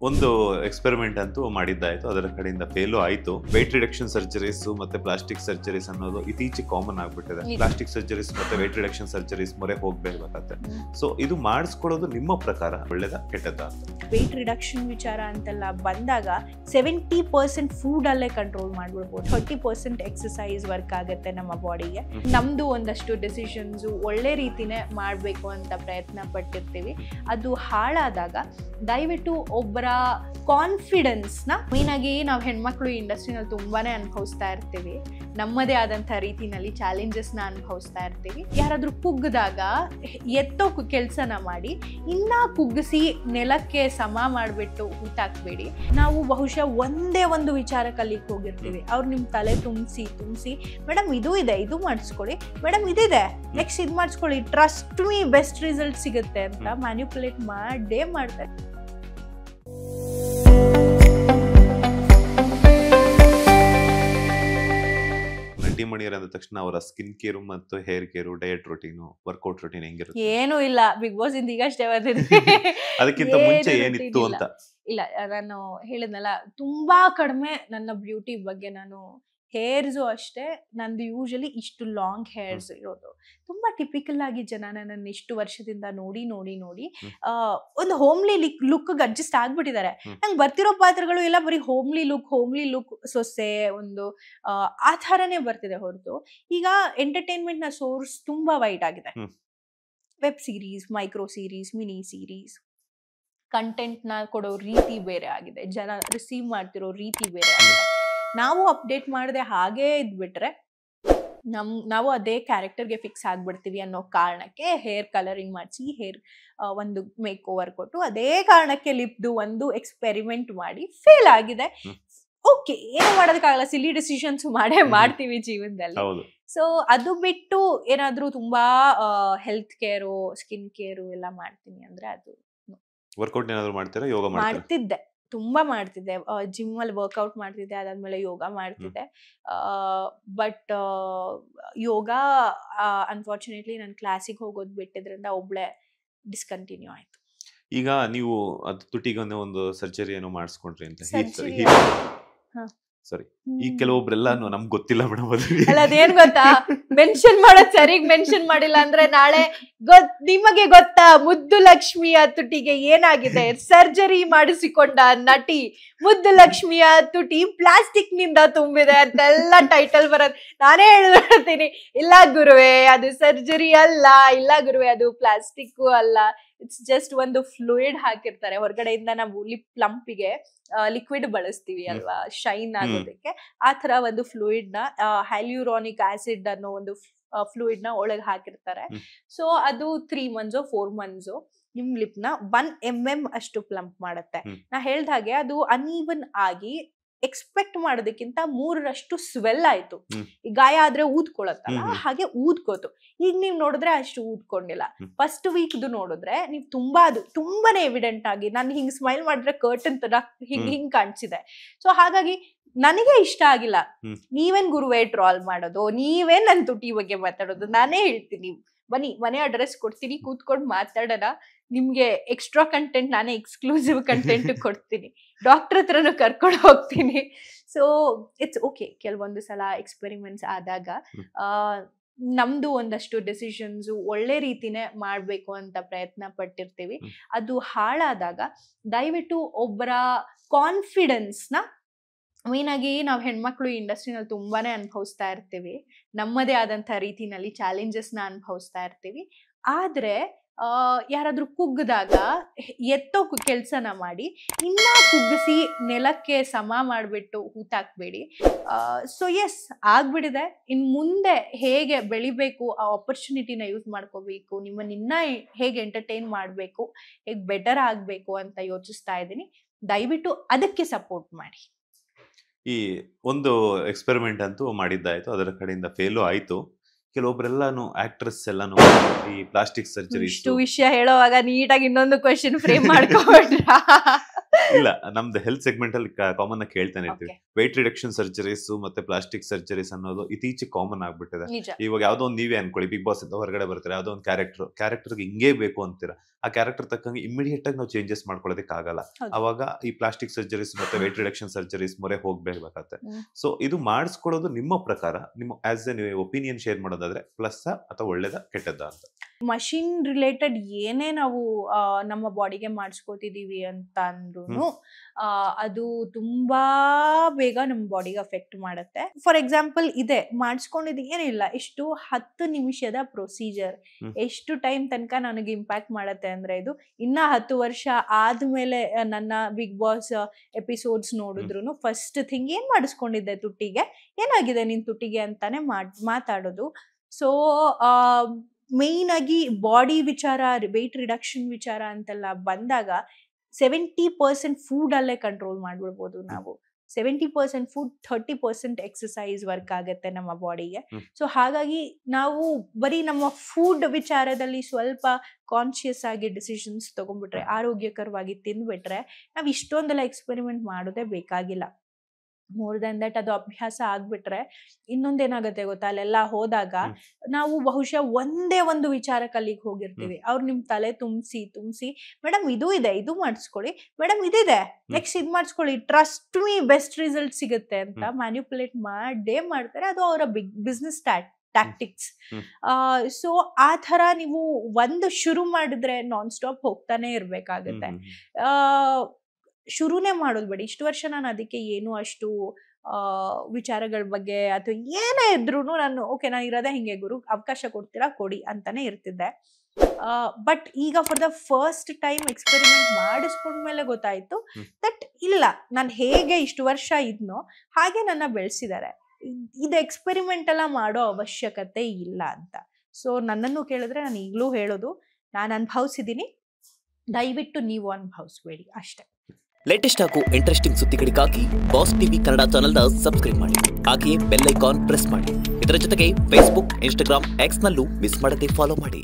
ಒಂದು ಎಕ್ಸ್ಪೆರಿಮೆಂಟ್ ಅಂತೂ ಮಾಡಿದ್ದಾಯ್ತು, ಅದರ ಕಡೆಯಿಂದ ಫೇಲು ಆಯ್ತು. weight ರಿಡಕ್ಷನ್ ಸರ್ಜರೀಸ್ ಮತ್ತೆ ಪ್ಲಾಸ್ಟಿಕ್ ಸರ್ಜರೀಸ್ ಅನ್ನೋದು ಇತ್ತೀಚೆಗೆ ಕಾಮನ್ ಆಗ್ಬಿಟ್ಟಿದೆ. ಪ್ಲಾಸ್ಟಿಕ್ ಸರ್ಜರೀಸ್ ಮತ್ತೆ weight ರಿಡಕ್ಷನ್ ಸರ್ಜರೀಸ್ ಮೊರೆ ಹೋಗ್ಬೇಕಾಗತ್ತೆ. ಸೊ ಇದು ಮಾಡಿಸ್ಕೊಳ್ಳೋದು ನಿಮ್ಮ ಪ್ರಕಾರ ಒಳ್ಳೇದಾ ಕೆಟ್ಟದ್ದಾ? weight ರಿಡಕ್ಷನ್ ವಿಚಾರ ಅಂತೆಲ್ಲ ಬಂದಾಗ 70% ಫುಡ್ ಅಲ್ಲೇ ಕಂಟ್ರೋಲ್ ಮಾಡ್ಬಿಡ್ಬೋದು, 30% ಎಕ್ಸಸೈಸ್ ವರ್ಕ್ ಆಗುತ್ತೆ ನಮ್ಮ ಬಾಡಿಗೆ. ನಮ್ದು ಒಂದಷ್ಟು ಡಿಸಿಷನ್ಸ್ ಒಳ್ಳೆ ರೀತಿನೇ ಮಾಡಬೇಕು ಅಂತ ಪ್ರಯತ್ನ ಪಟ್ಟಿರ್ತೀವಿ. ಅದು ಹಾಳಾದಾಗ ದಯವಿಟ್ಟು ಒಬ್ಬರ ಕಾನ್ಫಿಡೆನ್ಸ್ನ ಮೇನ್ ಆಗಿ ನಾವು ಹೆಣ್ಮಕ್ಳು ಇಂಡಸ್ಟ್ರಿನಲ್ಲಿ ತುಂಬಾನೇ ಅನುಭವಿಸ್ತಾ ಇರ್ತೀವಿ. ನಮ್ಮದೇ ಆದಂಥ ರೀತಿನಲ್ಲಿ ಚಾಲೆಂಜಸ್ನ ಅನುಭವಿಸ್ತಾ ಇರ್ತೀವಿ. ಯಾರಾದ್ರೂ ಕುಗ್ಗಿದಾಗ ಎತ್ತೋ ಕೆಲಸನ ಮಾಡಿ ಇನ್ನ ಕುಗ್ಗಿಸಿ ನೆಲಕ್ಕೆ ಸಮ ಮಾಡಿಬಿಟ್ಟು ಊಟಾಕ್ಬೇಡಿ. ನಾವು ಬಹುಶಃ ಒಂದೇ ಒಂದು ವಿಚಾರ ಕಲಿಕ್ ಹೋಗಿರ್ತೀವಿ, ಅವ್ರು ನಿಮ್ಮ ತಲೆ ತುಂಬಿಸಿ ಮೇಡಮ್ ಇದು ಇದೆ, ಇದು ಮಾಡಿಸ್ಕೊಳ್ಳಿ, ಮೇಡಮ್ ಇದಿದೆ, ನೆಕ್ಸ್ಟ್ ಇದು ಮಾಡಿಸ್ಕೊಳ್ಳಿ, ಟ್ರಸ್ಟ್ ಮೀ ಬೆಸ್ಟ್ ರಿಸಲ್ಟ್ ಸಿಗುತ್ತೆ ಅಂತ ಮ್ಯಾನ್ಯುಪುಲೇಟ್ ಮಾಡೇ ಮಾಡ್ತಾರೆ. ನಟಿಮಣಿಯರ್ ಅಂದ ತಕ್ಷಣ ಅವರ ಸ್ಕಿನ್ ಕೇರು ಮತ್ತು hair care, diet routine, workout routine ಹೆಂಗಿರುತ್ತೆ? ಏನೂ ಇಲ್ಲ, ಬಿಗ್ ಬಾಸ್ ಇಂದ ಈಗಷ್ಟೇ ಬಂದಿದೆ. ಅದಕ್ಕಿಂತ ಮುಂಚೆ ಏನಿತ್ತು ಅಂತ? ಇಲ್ಲ, ನಾನು ಹೇಳಿದ್ನಲ್ಲ, ತುಂಬಾ ಕಡಿಮೆ ನನ್ನ ಬ್ಯೂಟಿ ಬಗ್ಗೆ. ನಾನು ಹೇರ್ಸು ಅಷ್ಟೇ, ನಂದು ಯೂಶಲಿ ಇಷ್ಟು ಲಾಂಗ್ ಹೇರ್ಸ್ ಇರೋದು. ತುಂಬಾ ಟಿಪಿಕಲ್ ಆಗಿ ಜನ ನನ್ನ ಇಷ್ಟು ವರ್ಷದಿಂದ ನೋಡಿ ಒಂದು ಹೋಮ್ಲಿ ಲುಕ್ ಅಡ್ಜಸ್ಟ್ ಆಗ್ಬಿಟ್ಟಿದ್ದಾರೆ. ನಂಗೆ ಬರ್ತಿರೋ ಪಾತ್ರಗಳು ಎಲ್ಲ ಬರೀ ಹೋಮ್ಲಿ ಲುಕ್ ಸೊಸೆ ಒಂದು ಆ ಥರನೇ ಬರ್ತಿದೆ ಹೊರತು ಈಗ ಎಂಟರ್ಟೈನ್ಮೆಂಟ್ ನ ಸೋರ್ಸ್ ತುಂಬಾ ವೈಡ್ ಆಗಿದೆ. Web series, micro series, mini series, content ನ ಕೊಡೋ ರೀತಿ ಬೇರೆ ಆಗಿದೆ, ಜನ ರಿಸೀವ್ ಮಾಡ್ತಿರೋ ರೀತಿ ಬೇರೆ ಆಗಿದೆ. ನಾವು ಅಪ್ಡೇಟ್ ಮಾಡದೆ ಹಾಗೇ ಇದ್ಬಿಟ್ರೆ ನಾವು ಅದೇ ಕ್ಯಾರೆಕ್ಟರ್ಗೆ ಫಿಕ್ಸ್ ಆಗ್ಬಿಡ್ತೀವಿ ಅನ್ನೋ ಕಾರಣಕ್ಕೆ ಹೇರ್ ಕಲರಿಂಗ್ ಮಾಡಿಸಿ, ಹೇರ್ ಒಂದು ಮೇಕ್ ಓವರ್ ಕೊಟ್ಟು, ಅದೇ ಕಾರಣಕ್ಕೆ ಲಿಪ್ದು ಒಂದು ಎಕ್ಸ್ಪೆರಿಮೆಂಟ್ ಮಾಡಿ ಫೇಲ್ ಆಗಿದೆ. ಓಕೆ, ಏನು ಮಾಡೋದಕ್ಕಾಗಲ್ಲ, ಸಿಲಿ ಡಿಸಿಷನ್ಸ್ ಮಾಡ್ತೀವಿ ಜೀವನದಲ್ಲಿ. ಸೊ ಅದು ಬಿಟ್ಟು ಏನಾದ್ರೂ ತುಂಬಾ ಹೆಲ್ತ್ ಕೇರು, ಸ್ಕಿನ್ ಕೇರು ಎಲ್ಲ ಮಾಡ್ತೀನಿ ಅಂದ್ರೆ ಅದು ವರ್ಕೌಟ್ ಏನಾದ್ರು ಮಾಡ್ತೀರಾ? ಯೋಗ ಮಾಡ್ತಿದ್ದೆ, ತುಂಬಾ ಮಾಡ್ತಿದ್ದೆ, ಜಿಮ್ ಅಲ್ಲಿ ವರ್ಕೌಟ್ ಮಾಡ್ತಿದ್ದೆ, ಅದಾದ್ಮೇಲೆ ಯೋಗ ಮಾಡ್ತಿದ್ದೆ. ಬಟ್ ಯೋಗ ಅನ್ಫಾರ್ಚುನೇಟ್ಲಿ ನಾನು ಕ್ಲಾಸಿಗೆ ಹೋಗೋದು ಬಿಟ್ಟಿದ್ರಿಂದ ಒಬ್ಳೆ ಡಿಸ್ಕಂಟಿನ್ಯೂ ಆಯ್ತು. ಈಗ ನೀವು ಅದು ತುಟಿಗೊಂದೇ ಒಂದು ಸರ್ಜರಿ ಏನೋ ಮಾಡಿಸ್ಕೊಂಡ್ರಿ ಅಂತ ಸರಿ, ಈ ಕೆಲವೊಬ್ರೆಲ್ಲ ನಮ್ಗೆ ಗೊತ್ತಿಲ್ಲ ಮೇಡಮ್. ಅಲ್ಲ, ಅದೇನ್ ಗೊತ್ತಾ, ಮೆನ್ಷನ್ ಮಾಡೋದ್ ಸರಿಗ್ ಮೆನ್ಷನ್ ಮಾಡಿಲ್ಲ ಅಂದ್ರೆ ನಾಳೆ ನಿಮಗೆ ಗೊತ್ತಾ ಮುದ್ದು ಲಕ್ಷ್ಮಿಯ ತುಟಿಗೆ ಏನಾಗಿದೆ? ಸರ್ಜರಿ ಮಾಡಿಸಿಕೊಂಡ ನಟಿ ಮುದ್ದು ಲಕ್ಷ್ಮಿಯ ತುಟಿ ಪ್ಲಾಸ್ಟಿಕ್ ನಿಂದ ತುಂಬಿದೆ ಅಂತೆಲ್ಲ ಟೈಟಲ್ ಬರೋದು. ನಾನೇ ಹೇಳ್ತೀನಿ, ಇಲ್ಲ ಗುರುವೆ ಅದು ಸರ್ಜರಿ ಅಲ್ಲ, ಇಲ್ಲ ಗುರುವೆ ಅದು ಪ್ಲಾಸ್ಟಿಕ್ ಅಲ್ಲ, ಇಟ್ಸ್ ಜಸ್ಟ್ ಒಂದು ಫ್ಲೂಯಿಡ್ ಹಾಕಿರ್ತಾರೆ ಹೊರಗಡೆಯಿಂದ. ನಾವು ಲಿಪ್ ಪ್ಲಂಪಿಗೆ ಲಿಕ್ವಿಡ್ ಬಳಸ್ತೀವಿ ಅಲ್ವಾ ಶೈನ್ ಆಗೋದಕ್ಕೆ, ಆ ತರ ಒಂದು ಫ್ಲೂಯಿಡ್ ನ ಹ್ಯಾಲ್ಯೂರಾನಿಕ್ ಆಸಿಡ್ ಅನ್ನೋ ಒಂದು ಫ್ಲೂಯಿಡ್ ನ ಒಳಗೆ ಹಾಕಿರ್ತಾರೆ. ಸೊ ಅದು 3 months 4 months ನಿಮ್ ಲಿಪ್ ನ 1 mm ಅಷ್ಟು ಪ್ಲಂಪ್ ಮಾಡುತ್ತೆ. ನಾ ಹೇಳ್ದ ಹಾಗೆ ಅದು ಅನ್ಈವನ್ ಆಗಿ ಎಕ್ಸ್ಪೆಕ್ಟ್ ಮಾಡೋದಕ್ಕಿಂತ 3ರಷ್ಟು ಸ್ವೆಲ್ ಆಯ್ತು. ಈ ಗಾಯ ಆದ್ರೆ ಊದ್ಕೊಳತ್ತಲ್ಲ, ಹಾಗೆ ಊದ್ಕೋತು. ಈಗ ನೀವ್ ನೋಡಿದ್ರೆ ಅಷ್ಟು ಊದ್ಕೊಂಡಿಲ್ಲ. ಫಸ್ಟ್ ವೀಕ್ದು ನೋಡಿದ್ರೆ ನೀವು ತುಂಬಾನೇ ಎವಿಡೆಂಟ್ ಆಗಿ ನಾನು ಹಿಂಗ್ ಸ್ಮೈಲ್ ಮಾಡಿದ್ರೆ ಕರ್ಟನ್ ತರ ಹಿಂಗ್ ಕಾಣಿಸಿದೆ. ಸೊ ಹಾಗಾಗಿ ನನಗೆ ಇಷ್ಟ ಆಗಿಲ್ಲ. ನೀವೇನ್ ಗುರುವೇ ಟ್ರಾಲ್ ಮಾಡೋದು, ನೀವೇನ್ ನನ್ ತುಟಿ ಬಗ್ಗೆ ಮಾತಾಡೋದು? ನಾನೇ ಹೇಳ್ತೀನಿ, ಬನ್ನಿ ಮನೆ ಅಡ್ರೆಸ್ ಕೊಡ್ತೀನಿ, ಕೂತ್ಕೊಂಡು ಮಾತಾಡೋಣ. ನಿಮ್ಗೆ ಎಕ್ಸ್ಟ್ರಾ ಕಂಟೆಂಟ್ ನಾನೇ ಎಕ್ಸ್ಕ್ಲೂಸಿವ್ ಕಂಟೆಂಟ್ ಕೊಡ್ತೀನಿ, ಡಾಕ್ಟರ್ ಹತ್ರನು ಕರ್ಕೊಂಡು ಹೋಗ್ತೀನಿ. So it's okay. ಕೆಲವೊಂದು ಸಲ ಎಕ್ಸ್ಪೆರಿಮೆಂಟ್ಸ್ ಆದಾಗ ನಮ್ದು ಒಂದಷ್ಟು ಡಿಸಿಷನ್ಸ್ ಒಳ್ಳೆ ರೀತಿನೇ ಮಾಡ್ಬೇಕು ಅಂತ ಪ್ರಯತ್ನ ಪಟ್ಟಿರ್ತೀವಿ. ಅದು ಹಾಳಾದಾಗ ದಯವಿಟ್ಟು ಒಬ್ಬರ ಕಾನ್ಫಿಡೆನ್ಸ್ನ ಮೇನ್ ಆಗಿ ನಾವು ಹೆಣ್ಮಕ್ಳು ಇಂಡಸ್ಟ್ರಿನಲ್ಲಿ ತುಂಬಾನೇ ಅನುಭವಿಸ್ತಾ ಇರ್ತೀವಿ. ನಮ್ಮದೇ ಆದಂಥ ರೀತಿನಲ್ಲಿ ಚಾಲೆಂಜಸ್ನ ಅನುಭವಿಸ್ತಾ ಇರ್ತೀವಿ. ಆದ್ರೆ ಯಾರಾದ್ರೂ ಕುಗ್ಗಿದಾಗ ಎತ್ತೋ ಕೆಲಸನ ಮಾಡಿ ಇನ್ನ ಕುಗ್ಗಿಸಿ ನೆಲಕ್ಕೆ ಸಮ ಮಾಡಿಬಿಟ್ಟು ಊಟಾಕ್ಬೇಡಿ. So S, ಆಗ್ಬಿಡಿದೆ. ಇನ್ ಮುಂದೆ ಹೇಗೆ ಬೆಳಿಬೇಕು, ಆ ಆಪರ್ಚುನಿಟಿನ ಯೂಸ್ ಮಾಡ್ಕೋಬೇಕು, ನಿಮ್ಮನ್ನ ಇನ್ನ ಹೇಗೆ ಎಂಟರ್ಟೈನ್ ಮಾಡಬೇಕು, ಹೇಗೆ ಬೆಟರ್ ಆಗಬೇಕು ಅಂತ ಯೋಚಿಸ್ತಾ ಇದ್ದೀನಿ. ದಯವಿಟ್ಟು ಅದಕ್ಕೆ ಸಪೋರ್ಟ್ ಮಾಡಿ. ಈ ಒಂದು ಎಕ್ಸ್ಪೆರಿಮೆಂಟ್ ಅಂತೂ ಮಾಡಿದ್ದಾಯ್ತು, ಅದರ ಕಡೆಯಿಂದ ಫೇಲು ಆಯ್ತು. ಕೆಲವೊಬ್ರೆಲ್ಲಾನು ಆಕ್ಟ್ರೆಸ್ ಎಲ್ಲಾನು ಈ ಪ್ಲಾಸ್ಟಿಕ್ ಸರ್ಜರಿ ಇಷ್ಟು ವಿಷಯ ಹೇಳೋವಾಗ ನೀಟಾಗಿ ಇನ್ನೊಂದು ಕ್ವೆಶ್ಚನ್ ಫ್ರೇಮ್ ಮಾಡ್ಕೊಂಡ್ರ? ಇಲ್ಲ, ನಮ್ದು ಹೆಲ್ತ್ ಸೆಗ್ಮೆಂಟ್ ಅಲ್ಲಿ ಕಾಮನ್ ಆಗಿ ಕೇಳ್ತಾನೆ ಇರ್ತೀವಿ. weight ರಿಡಕ್ಷನ್ ಸರ್ಜರೀಸ್ ಮತ್ತೆ ಪ್ಲಾಸ್ಟಿಕ್ ಸರ್ಜರೀಸ್ ಅನ್ನೋದು ಇತ್ತೀಚೆಗೆ ಕಾಮನ್ ಆಗ್ಬಿಟ್ಟಿದೆ. ಇವಾಗ ಯಾವ್ದೋ ಒಂದು ನೀವೇ ಅನ್ಕೊಳ್ಳಿ, ಬಿಗ್ ಬಾಸ್ ಇಂದ ಹೊರಗಡೆ ಬರ್ತಾರೆ, ಯಾವ್ದೋ ಒಂದು ಕ್ಯಾರೆಕ್ಟರ್ಗೆ ಹಿಂಗೇ ಬೇಕು ಅಂತೀರಾ, ಆ ಕ್ಯಾರೆಕ್ಟರ್ ತಕ್ಕಂಗೆ ಇಮಿಡಿಯೇಟ್ ಆಗಿ ನಾವು ಚೇಂಜಸ್ ಮಾಡ್ಕೊಳ್ಳೋದಕ್ಕೆ ಆಗಲ್ಲ. ಅವಾಗ ಈ ಪ್ಲಾಸ್ಟಿಕ್ ಸರ್ಜರೀಸ್ ಮತ್ತೆ weight reduction ಸರ್ಜರೀಸ್ ಮೊರೆ ಹೋಗ್ಬೇಕಾಗತ್ತೆ. ಸೊ ಇದು ಮಾಡಿಸ್ಕೊಳ್ಳೋದು ನಿಮ್ಮ ಪ್ರಕಾರ, ನಿಮ್ಮ ಆಸ್ ಎ ಒಪಿನಿಯನ್ ಶೇರ್ ಮಾಡೋದಾದ್ರೆ ಪ್ಲಸ್ ಅಥವಾ ಒಳ್ಳೇದ ಕೆಟ್ಟದ್ದ ಅಂತ? ಮಷಿನ್ ರಿಲೇಟೆಡ್ ಏನೇ ನಾವು ನಮ್ಮ ಬಾಡಿಗೆ ಮಾಡಿಸ್ಕೋತಿದೀವಿ ಅಂತ ಅಂದ್ರೂ ಅದು ತುಂಬಾ ಬೇಗ ನಮ್ಮ ಬಾಡಿಗೆ ಅಫೆಕ್ಟ್ ಮಾಡುತ್ತೆ. ಫಾರ್ ಎಕ್ಸಾಂಪಲ್ ಇದೆ ಮಾಡಿಸ್ಕೊಂಡಿದ್ದು ಏನಿಲ್ಲ, ಎಷ್ಟು 10 ನಿಮಿಷದ ಪ್ರೊಸೀಜರ್ ಎಷ್ಟು ಟೈಮ್ ತನಕ ನನಗೆ ಇಂಪ್ಯಾಕ್ಟ್ ಮಾಡುತ್ತೆ ಅಂದ್ರೆ ಇದು ಇನ್ನ 10 ವರ್ಷ ಆದ್ಮೇಲೆ ನನ್ನ ಬಿಗ್ ಬಾಸ್ ಎಪಿಸೋಡ್ಸ್ ನೋಡಿದ್ರು ಫಸ್ಟ್ ಥಿಂಗ್ ಏನ್ ಮಾಡಿಸ್ಕೊಂಡಿದ್ದೆ ತುಟ್ಟಿಗೆ, ಏನಾಗಿದೆ ನಿನ್ ತುಟ್ಟಿಗೆ ಅಂತಾನೆ ಮಾತಾಡೋದು. ಸೊ ಮೇನ್ ಆಗಿ ಬಾಡಿ ವಿಚಾರ, ವೆಯ್ಟ್ ರಿಡಕ್ಷನ್ ವಿಚಾರ ಅಂತೆಲ್ಲ ಬಂದಾಗ 70% ಫುಡ್ ಅಲ್ಲೇ ಕಂಟ್ರೋಲ್ ಮಾಡ್ಬಿಡ್ಬೋದು ನಾವು. 70% ಫುಡ್, 30% ಎಕ್ಸಸೈಸ್ ವರ್ಕ್ ಆಗುತ್ತೆ ನಮ್ಮ ಬಾಡಿಗೆ. ಸೊ ಹಾಗಾಗಿ ನಾವು ಬರೀ ನಮ್ಮ ಫುಡ್ ವಿಚಾರದಲ್ಲಿ ಸ್ವಲ್ಪ ಕಾನ್ಶಿಯಸ್ ಆಗಿ ಡಿಸಿಷನ್ಸ್ ತಗೊಂಡ್ಬಿಟ್ರೆ, ಆರೋಗ್ಯಕರವಾಗಿ ತಿಂದ್ಬಿಟ್ರೆ ನಾವ್ ಇಷ್ಟೊಂದೆಲ್ಲ ಎಕ್ಸ್ಪೆರಿಮೆಂಟ್ ಮಾಡೋದೇ ಬೇಕಾಗಿಲ್ಲ. ಮೋರ್ ದನ್ ದಟ್ ಅದು ಅಭ್ಯಾಸ ಆಗ್ಬಿಟ್ರೆ ಇನ್ನೊಂದೇನಾಗತ್ತೆ ಗೊತ್ತಾ, ಅಲ್ಲೆಲ್ಲ ಹೋದಾಗ ನಾವು ಬಹುಶಃ ಒಂದೇ ಒಂದು ವಿಚಾರಕ್ಕೆ ಅಲ್ಲಿಗೆ ಹೋಗಿರ್ತೀವಿ. ಅವ್ರು ನಿಮ್ ತಲೆ ತುಂಬಿಸಿ ಮೇಡಮ್ ಇದು ಇದೆ, ಇದು ಮಾಡಿಸ್ಕೊಳ್ಳಿ, ಮೇಡಮ್ ಇದಿದೆ, ನೆಕ್ಸ್ಟ್ ಇದ್ ಮಾಡಿಸ್ಕೊಳ್ಳಿ, ಟ್ರಸ್ಟ್ ಮೀ ಬೆಸ್ಟ್ ರಿಸಲ್ಟ್ ಸಿಗುತ್ತೆ ಅಂತ ಮ್ಯಾನ್ಯುಪುಲೇಟ್ ಮಾಡ್ತಾರೆ. ಅದು ಅವರ ಬಿಸ್ನೆಸ್ ಟ್ಯಾಕ್ಟಿಕ್ಸ್. ಸೊ ಆ ತರ ನೀವು ಒಂದು ಶುರು ಮಾಡಿದ್ರೆ ನಾನ್ ಸ್ಟಾಪ್ ಹೋಗ್ತಾನೆ ಇರ್ಬೇಕಾಗತ್ತೆ. ಶುರುನೇ ಮಾಡೋದು ಬೇಡಿ. ಇಷ್ಟು ವರ್ಷ ನಾನು ಅದಕ್ಕೆ ಏನು ಅಷ್ಟು ವಿಚಾರಗಳ ಬಗ್ಗೆ ಅಥವಾ ಏನೇ ಇದ್ರು ನಾನು ಓಕೆ ನಾನು ಇರೋದೇ ಹಿಂಗೆ ಗುರು, ಅವಕಾಶ ಕೊಡ್ತೀರಾ ಕೊಡಿ ಅಂತಾನೆ ಇರ್ತಿದ್ದೆ. ಬಟ್ ಈಗ for the first time experiment ಮಾಡಿಸ್ಕೊಂಡ್ಮೇಲೆ ಗೊತ್ತಾಯ್ತು ದಟ್ ಇಲ್ಲ, ನಾನು ಹೇಗೆ ಇಷ್ಟು ವರ್ಷ ಇದ್ನೋ ಹಾಗೆ ನನ್ನ ಬೆಳೆಸಿದ್ದಾರೆ, ಇದು ಎಕ್ಸ್ಪೆರಿಮೆಂಟ್ ಎಲ್ಲ ಮಾಡೋ ಅವಶ್ಯಕತೆ ಇಲ್ಲ ಅಂತ. ಸೊ ನನ್ನನ್ನು ಕೇಳಿದ್ರೆ ನಾನು ಈಗಲೂ ಹೇಳೋದು, ನಾನು ಅನುಭವಿಸಿದ್ದೀನಿ, ದಯವಿಟ್ಟು ನೀವು ಅನುಭವಿಸ್ಬೇಡಿ ಅಷ್ಟೇ. ಲೇಟೆಸ್ಟ್ ಹಾಗೂ ಇಂಟ್ರೆಸ್ಟಿಂಗ್ ಸುದ್ದಿಗಳಿಗಾಗಿ ಬಾಸ್ ಟಿವಿ ಕನ್ನಡ ಚಾನೆಲ್ನ ಸಬ್ಸ್ಕ್ರೈಬ್ ಮಾಡಿ, ಹಾಗೆಯೇ ಬೆಲ್ ಐಕಾನ್ ಪ್ರೆಸ್ ಮಾಡಿ. ಇದರ ಜೊತೆಗೆ ಫೇಸ್ಬುಕ್, ಇನ್ಸ್ಟಾಗ್ರಾಮ್, ಎಕ್ಸ್ ನಲ್ಲೂ ಮಿಸ್ ಮಾಡದೆ ಫಾಲೋ ಮಾಡಿ.